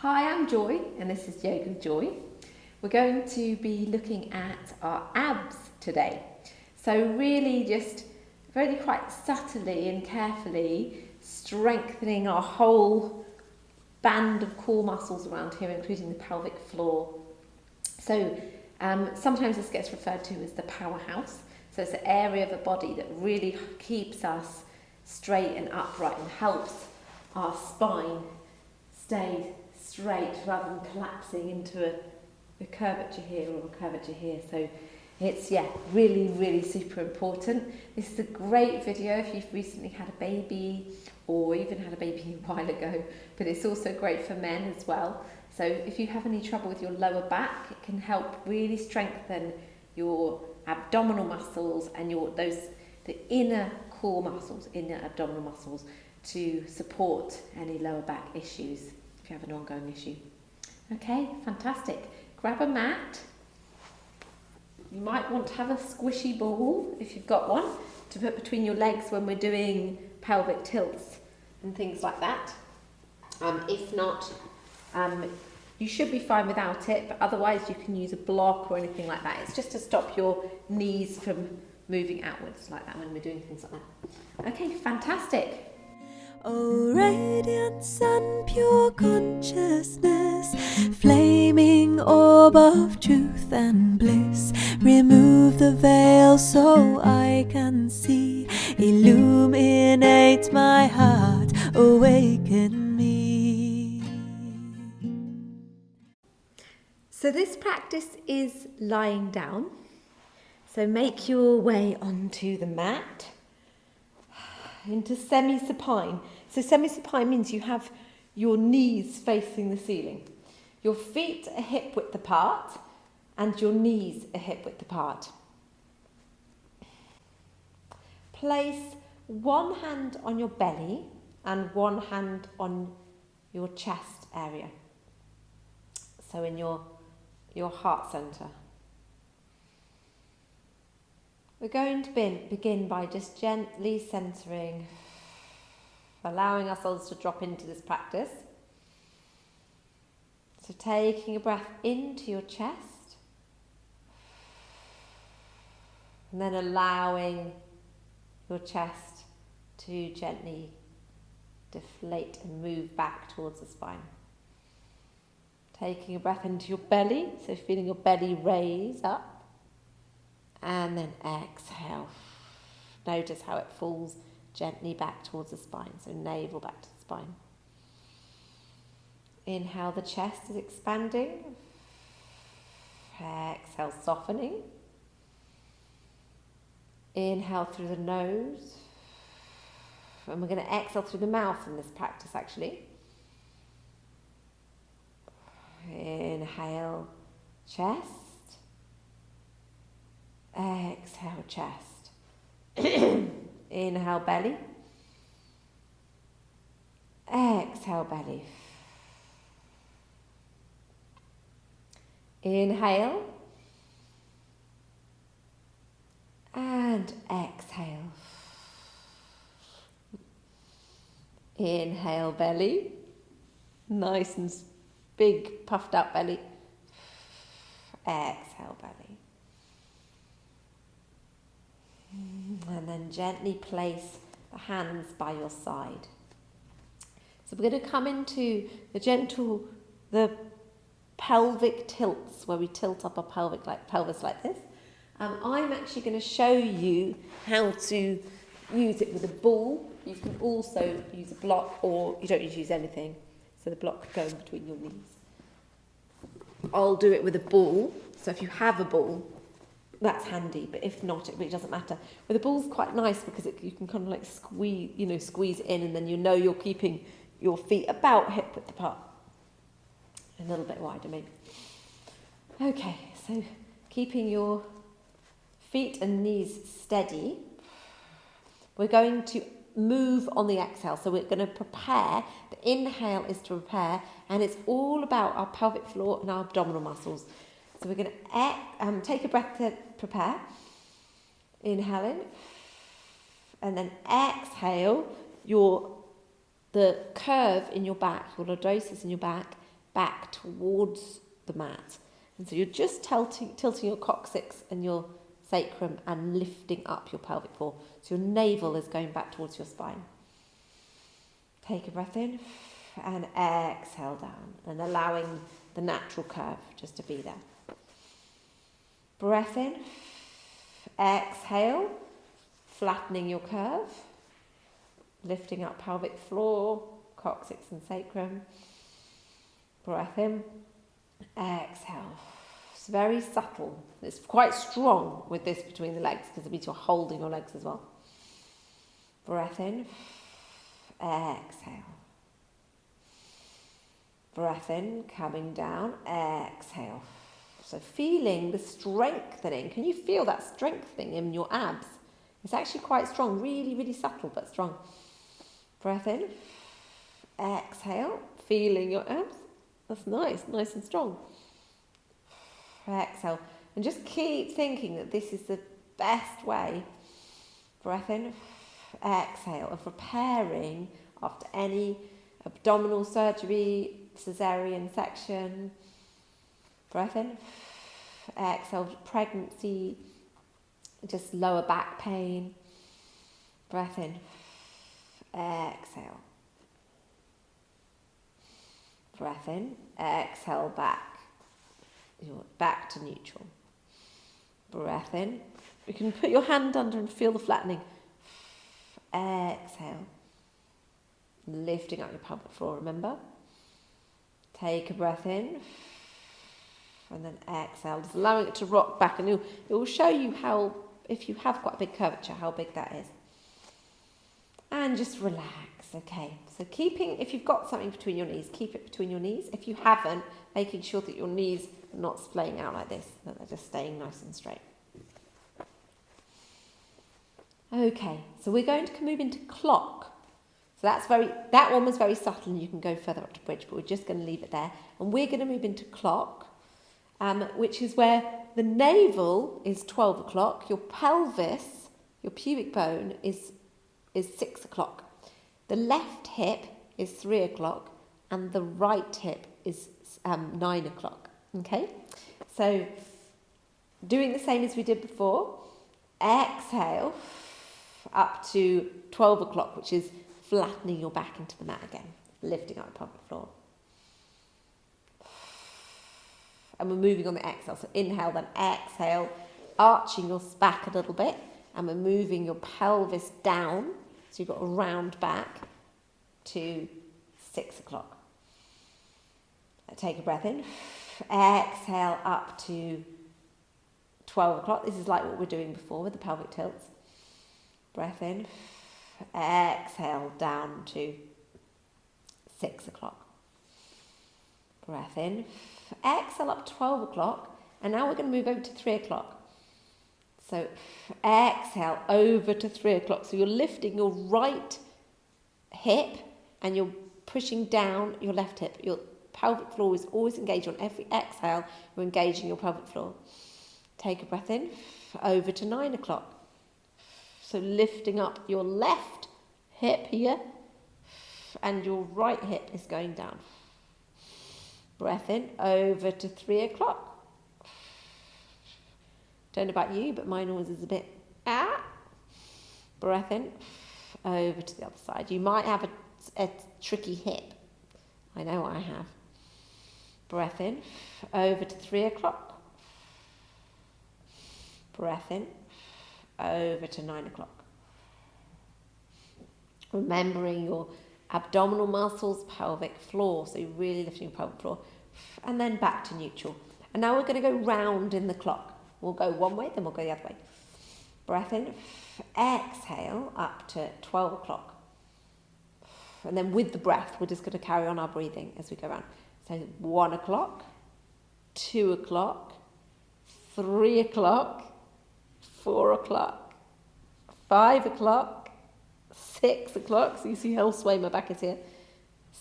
Hi, I'm Joy and this is Yoga with Joy. We're going to be looking at our abs today. So really just very quite subtly and carefully strengthening our whole band of core muscles around here, including the pelvic floor. So sometimes this gets referred to as the powerhouse. So it's an area of the body that really keeps us straight and upright and helps our spine stay straight rather than collapsing into a curvature here or a curvature here. So it's, really super important. This is a great video if you've recently had a baby or even had a baby a while ago, but it's also great for men as well. So if you have any trouble with your lower back, it can help really strengthen your abdominal muscles and the inner core muscles, inner abdominal muscles, to support any lower back issues if you have an ongoing issue. Okay, fantastic. Grab a mat. You might want to have a squishy ball, if you've got one, to put between your legs when we're doing pelvic tilts and things like that. If not, you should be fine without it, but otherwise you can use a block or anything like that. It's just to stop your knees from moving outwards like that when we're doing things like that. Okay, fantastic. Oh, radiant sun, pure consciousness, flaming orb of truth and bliss, remove the veil so I can see, illuminate my heart, awaken me. So this practice is lying down. So make your way onto the mat into semi-supine. So semi-supine means you have your knees facing the ceiling. Your feet are hip width apart and your knees are hip width apart. Place one hand on your belly and one hand on your chest area. So in your heart center. We're going to begin by just gently centering, allowing ourselves to drop into this practice. So taking a breath into your chest and then allowing your chest to gently deflate and move back towards the spine. Taking a breath into your belly, so feeling your belly raise up. And then exhale. Notice how it falls gently back towards the spine, so navel back to the spine. Inhale, the chest is expanding. Exhale, softening. Inhale through the nose. And we're going to exhale through the mouth in this practice, actually. Inhale, chest. Exhale, chest. Inhale, belly. Exhale, belly. Inhale. And exhale. Inhale, belly. Nice and big, puffed out belly. Exhale, belly. And then gently place the hands by your side. So we're going to come into the pelvic tilts, where we tilt up our pelvis like this. I'm actually going to show you how to use it with a ball. You can also use a block, or you don't need to use anything. So the block could go in between your knees. I'll do it with a ball. So if you have a ball, that's handy, but if not, it really doesn't matter. With a ball's quite nice because you can kind of like squeeze it in, and then you're keeping your feet about hip width apart. A little bit wider maybe. Okay, so keeping your feet and knees steady, we're going to move on the exhale. So we're going to prepare. The inhale is to prepare, and it's all about our pelvic floor and our abdominal muscles. So we're going to take a breath to prepare. Inhale in. And then exhale the curve in your back, your lordosis in your back, back towards the mat. And so you're just tilting your coccyx and your sacrum and lifting up your pelvic floor. So your navel is going back towards your spine. Take a breath in and exhale down and allowing the natural curve just to be there. Breath in, exhale, flattening your curve, lifting up pelvic floor, coccyx and sacrum. Breath in, exhale. It's very subtle. It's quite strong with this between the legs because it means you're holding your legs as well. Breath in, exhale. Breath in, coming down, exhale. So feeling the strengthening. Can you feel that strengthening in your abs? It's actually quite strong, really, really subtle but strong. Breath in, exhale, feeling your abs. That's nice and strong. Exhale, and just keep thinking that this is the best way. Breath in, exhale, of repairing after any abdominal surgery, cesarean section. Breath in, exhale, pregnancy, just lower back pain. Breath in, exhale. Breath in, exhale back. You're back to neutral. Breath in. You can put your hand under and feel the flattening. Exhale. Lifting up your pelvic floor, remember? Take a breath in. And then exhale. Just allowing it to rock back. And it will show you how, if you have quite a big curvature, how big that is. And just relax, okay? So if you've got something between your knees, keep it between your knees. If you haven't, making sure that your knees are not splaying out like this, that they're just staying nice and straight. Okay, so we're going to move into clock. So that one was very subtle and you can go further up to bridge, but we're just going to leave it there. And we're going to move into clock, which is where the navel is 12 o'clock, your pelvis, your pubic bone is 6 o'clock. The left hip is 3 o'clock and the right hip is 9 o'clock. Okay, so doing the same as we did before, exhale up to 12 o'clock, which is flattening your back into the mat again, lifting up the pelvic floor. And we're moving on the exhale, so inhale, then exhale, arching your back a little bit, and we're moving your pelvis down, so you've got a round back to 6 o'clock. Take a breath in, exhale up to 12 o'clock. This is like what we're doing before with the pelvic tilts. Breath in, exhale down to 6 o'clock. Breath in, exhale up to 12 o'clock, and now we're going to move over to 3 o'clock. So exhale over to 3 o'clock. So you're lifting your right hip and you're pushing down your left hip. Your pelvic floor is always engaged. On every exhale, you're engaging your pelvic floor. Take a breath in, over to 9 o'clock. So lifting up your left hip here, and your right hip is going down. Breath in, over to 3 o'clock. Don't know about you, but mine always is a bit, Breath in, over to the other side. You might have a tricky hip. I know I have. Breath in, over to 3 o'clock. Breath in, over to 9 o'clock. Remembering your abdominal muscles, pelvic floor, so you're really lifting your pelvic floor, and then back to neutral. And now we're going to go round in the clock. We'll go one way, then we'll go the other way. Breath in, exhale up to 12 o'clock. And then with the breath, we're just going to carry on our breathing as we go around. So 1 o'clock, 2 o'clock, 3 o'clock, 4 o'clock, 5 o'clock, 6 o'clock. So you see how sway my back is here.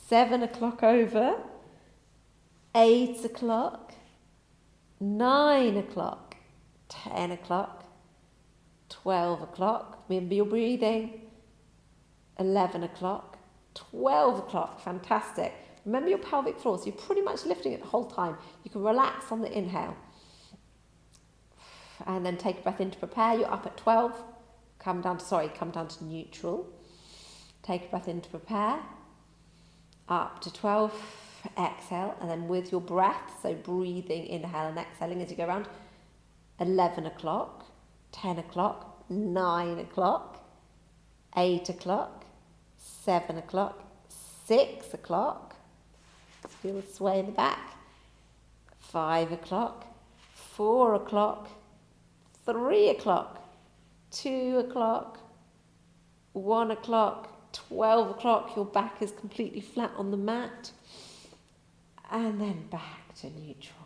7 o'clock over, 8 o'clock, 9 o'clock, 10 o'clock, 12 o'clock. Remember your breathing. 11 o'clock, 12 o'clock. Fantastic. Remember your pelvic floor, so you're pretty much lifting it the whole time. You can relax on the inhale. And then take a breath in to prepare. You're up at 12. Come down to neutral. Take a breath in to prepare. Up to 12. Exhale. And then with your breath, so breathing, inhale and exhaling as you go around. 11 o'clock, 10 o'clock, 9 o'clock, 8 o'clock, 7 o'clock, 6 o'clock. Feel the sway in the back. 5 o'clock, 4 o'clock, 3 o'clock, 2 o'clock, 1 o'clock, 12 o'clock. Your back is completely flat on the mat. And then back to neutral.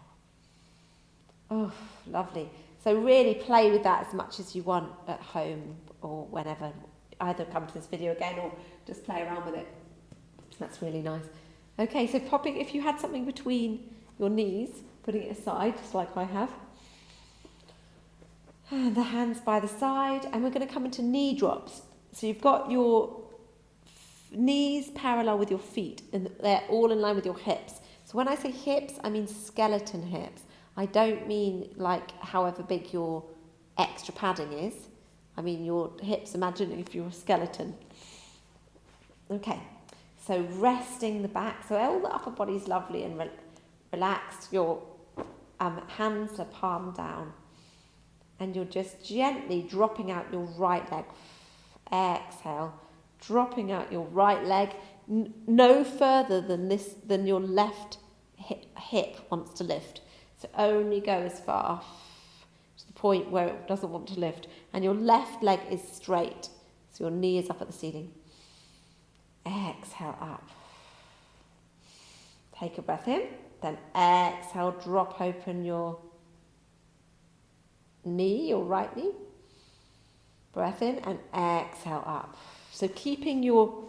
Oh, lovely. So really play with that as much as you want at home or whenever. Either come to this video again or just play around with it. That's really nice. Okay, so popping, if you had something between your knees, putting it aside, just like I have. And the hands by the side. And we're going to come into knee drops. So you've got your knees parallel with your feet, and they're all in line with your hips. So when I say hips, I mean skeleton hips. I don't mean like however big your extra padding is. I mean your hips, imagine if you're a skeleton. Okay, so resting the back. So all the upper body is lovely and relaxed. Your hands are palm down. And you're just gently dropping out your right leg. Exhale, dropping out your right leg. No further than your left hip wants to lift. So only go as far to the point where it doesn't want to lift. And your left leg is straight. So your knee is up at the ceiling. Exhale up. Take a breath in. Then exhale, drop open your knee, your right knee. Breath in and exhale up. So keeping your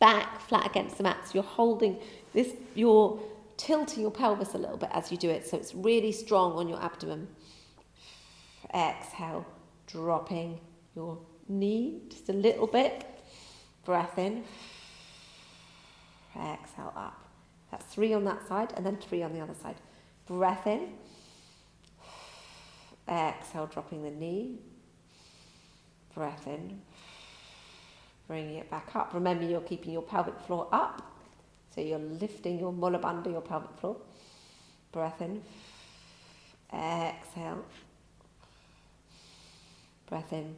back flat against the mat. So you're holding this, you're tilting your pelvis a little bit as you do it, so it's really strong on your abdomen. Exhale, dropping your knee just a little bit. Breath in. Exhale up. That's 3 on that side and then 3 on the other side. Breath in. Exhale, dropping the knee. Breath in. Bringing it back up. Remember, you're keeping your pelvic floor up. So you're lifting your mula bandha, your pelvic floor. Breath in. Exhale. Breath in.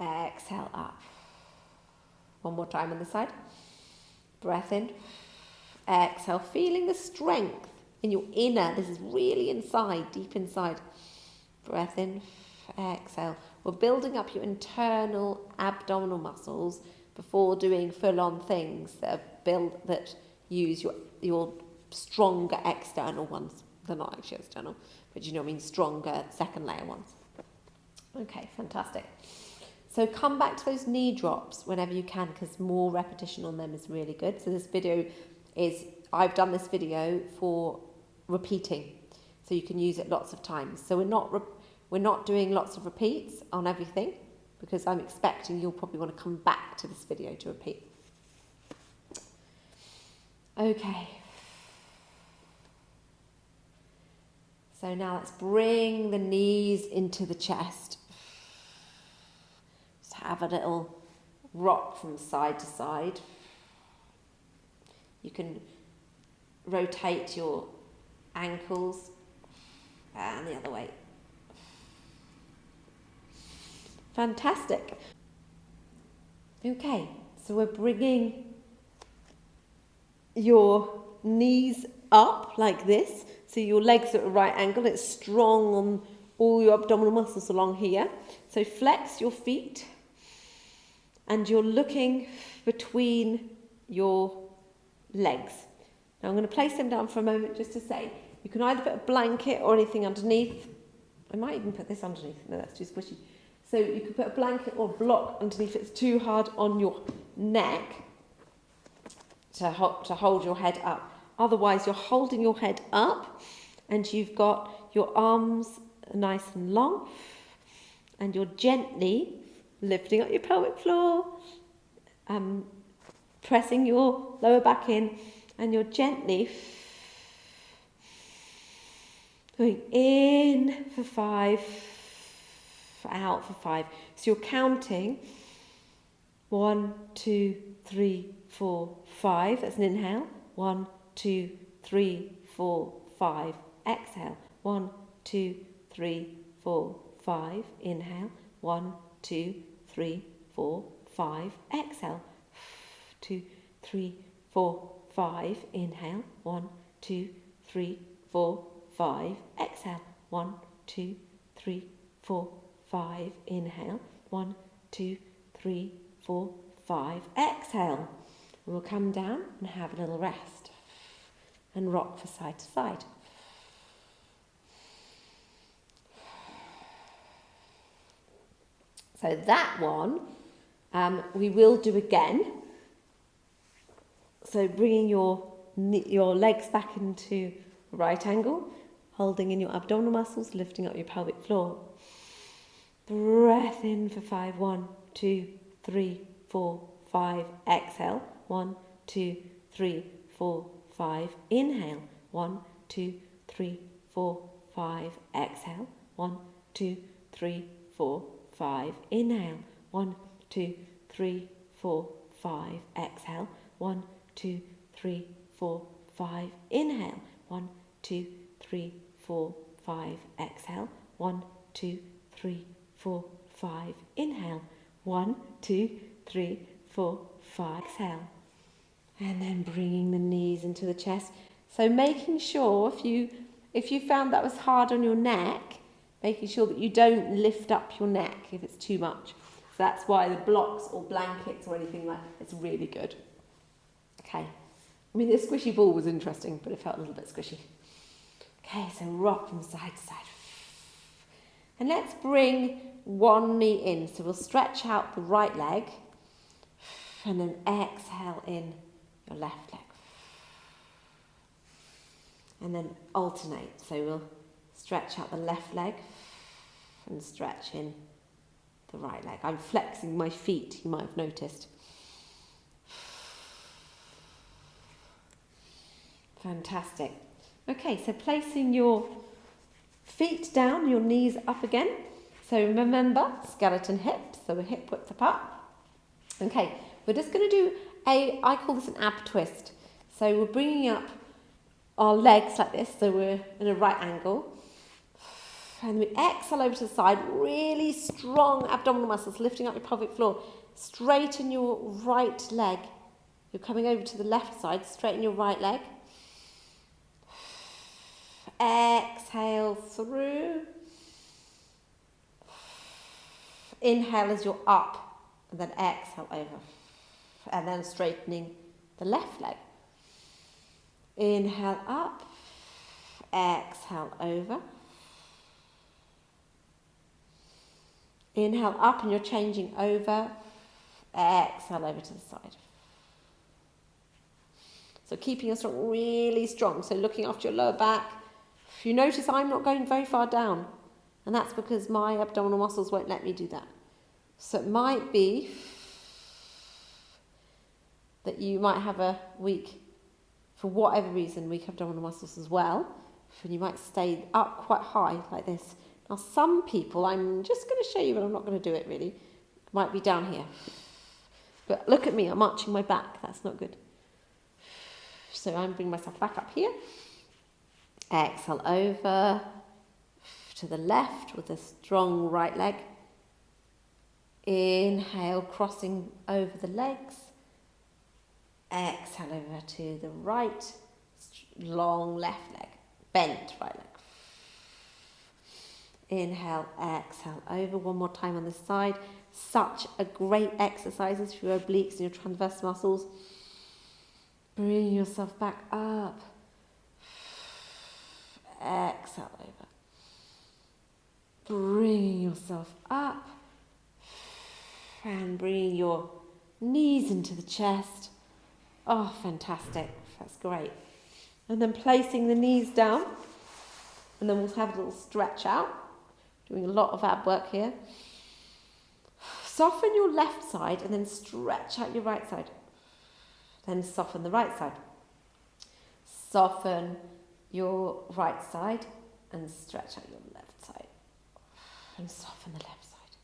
Exhale up. One more time on this side. Breath in. Exhale. Feeling the strength in your inner. This is really inside, deep inside. Breath in. Exhale. We're building up your internal abdominal muscles before doing full-on things that use your stronger external ones. They're not actually external, but you know what I mean, stronger second layer ones. Okay, fantastic. So come back to those knee drops whenever you can, because more repetition on them is really good. So this video I've done this video for repeating, so you can use it lots of times. So we're not doing lots of repeats on everything, because I'm expecting you'll probably want to come back to this video to repeat. Okay. So now let's bring the knees into the chest. Just have a little rock from side to side. You can rotate your ankles and the other way. Fantastic. Okay, so we're bringing your knees up like this. So your legs are at a right angle. It's strong on all your abdominal muscles along here. So flex your feet. And you're looking between your legs. Now I'm going to place them down for a moment just to say, you can either put a blanket or anything underneath. I might even put this underneath. No, that's too squishy. So you could put a blanket or block underneath. It's too hard on your neck to hold your head up. Otherwise, you're holding your head up and you've got your arms nice and long and you're gently lifting up your pelvic floor, pressing your lower back in And you're gently going in for 5, out for 5. So you're counting 1, 2, 3, 4, 5. That's an inhale. 1, 2, 3, 4, 5. Exhale. 1, 2, 3, 4, 5. Inhale. 1, 2, 3, 4, 5. Exhale. 2, 3, 4, 5. Inhale. 1, 2, 3, 4, 5. Exhale. 1, 2, 3, 4, 5. Inhale. 1, 2, 3, 4, 5. Exhale. We'll come down and have a little rest and rock from side to side. So that one we will do again. So bringing your legs back into a right angle, holding in your abdominal muscles, lifting up your pelvic floor. Breath in for 5. 1, 2, 3, 4, 5. Exhale. 1, 2, 3, 4, 5. Inhale. 1, 2, 3, 4, 5. Exhale. 1, 2, 3, 4, 5. Inhale. 1, 2, 3, 4, 5. Exhale. 1, 2, 3, 4, 5. Inhale. 1, 2, 3, 4, 5. Exhale. 1, 2, 3, 4, 5. Inhale. 1, 2, 3, 4, 5. Exhale. And then bringing the knees into the chest. So making sure if you found that was hard on your neck, making sure that you don't lift up your neck if it's too much. So that's why the blocks or blankets or anything like that, it's really good. Okay. I mean, the squishy ball was interesting, but it felt a little bit squishy. Okay, so rock from side to side. And let's bring one knee in. So we'll stretch out the right leg and then exhale in your left leg. And then alternate. So we'll stretch out the left leg and stretch in the right leg. I'm flexing my feet, you might have noticed. Fantastic. Okay, so placing your feet down, your knees up again. So remember, skeleton hips, so we're hip width apart. Okay, we're just going to do I call this an ab twist. So we're bringing up our legs like this, so we're in a right angle. And we exhale over to the side, really strong abdominal muscles, lifting up your pelvic floor. Straighten your right leg. You're coming over to the left side, straighten your right leg. Exhale through. Inhale as you're up, and then exhale over. And then straightening the left leg. Inhale up, exhale over. Inhale up and you're changing over. Exhale over to the side. So keeping your stomach really strong. So looking after your lower back. If you notice, I'm not going very far down. And that's because my abdominal muscles won't let me do that. So it might be that you might have a weak, for whatever reason, weak abdominal muscles as well. And you might stay up quite high like this. Now some people, I'm just going to show you, but I'm not going to do it really, might be down here. But look at me, I'm arching my back, that's not good. So I'm bringing myself back up here. Exhale over to the left with a strong right leg. Inhale, crossing over the legs. Exhale over to the right, long left leg, bent right leg. Inhale, exhale over. One more time on this side. Such a great exercise for your obliques and your transverse muscles. Bring yourself back up. Exhale over. Bring yourself up. And bring your knees into the chest. Oh, fantastic. That's great. And then placing the knees down. And then we'll have a little stretch out. Doing a lot of ab work here. Soften your left side and then stretch out your right side. Then soften the right side. soften your right side and stretch out your left side. And soften the left side.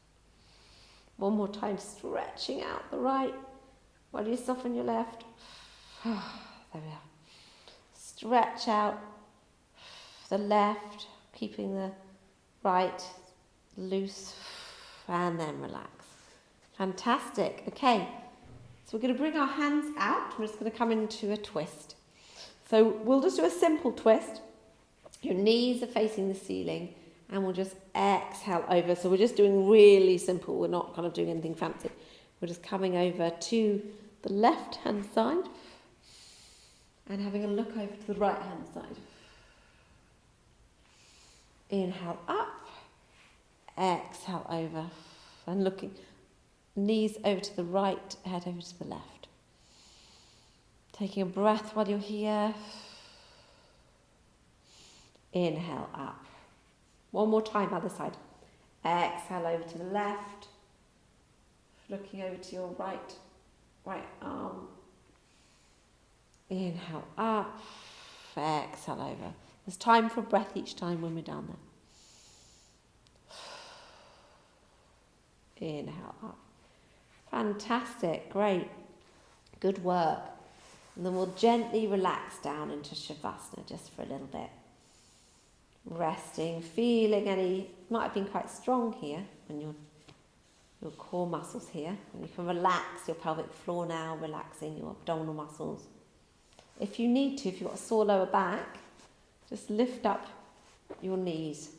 One more time, stretching out the right while you soften your left. There we are. Stretch out the left, keeping the right loose, and then relax. Fantastic. Okay, so we're going to bring our hands out. We're just going to come into a twist. So we'll just do a simple twist. Your knees are facing the ceiling, and we'll just exhale over. So we're just doing really simple. We're not kind of doing anything fancy. We're just coming over to the left-hand side and having a look over to the right-hand side. Inhale up, exhale over, and looking, knees over to the right, head over to the left. Taking a breath while you're here. Inhale up. One more time, other side. Exhale over to the left. Looking over to your right arm. Inhale up. Exhale over. There's time for a breath each time when we're down there. Inhale up. Fantastic, great. Good work. And then we'll gently relax down into Shavasana just for a little bit. Resting, feeling any, might have been quite strong here when your core muscles here. And you can relax your pelvic floor now, relaxing your abdominal muscles. If you need to, if you've got a sore lower back, just lift up your knees.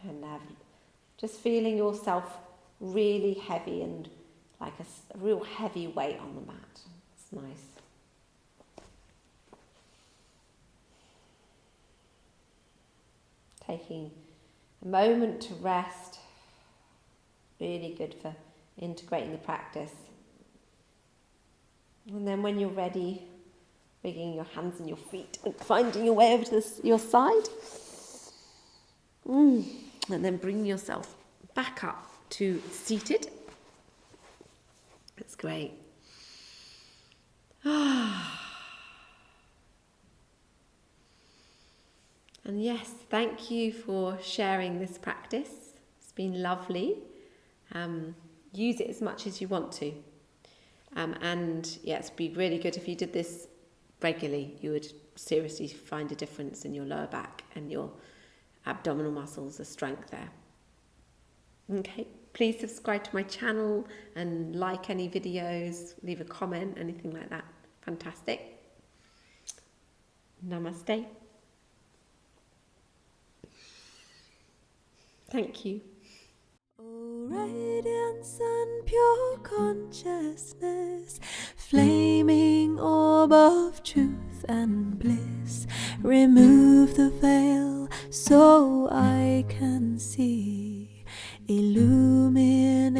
And just feeling yourself really heavy and like a real heavy weight on the mat. It's nice. Taking a moment to rest. Really good for integrating the practice. And then when you're ready, bringing your hands and your feet and finding your way over to your side. And then bring yourself back up to seated. That's great. And yes, thank you for sharing this practice. It's been lovely. Use it as much as you want to. And yeah, it'd be really good if you did this regularly. You would seriously find a difference in your lower back and your abdominal muscles, the strength there. Okay, please subscribe to my channel and like any videos, leave a comment, anything like that. Fantastic. Namaste. Thank you. Oh, radiance and pure consciousness, flaming orb of truth and bliss, remove the veil so I can see, illuminate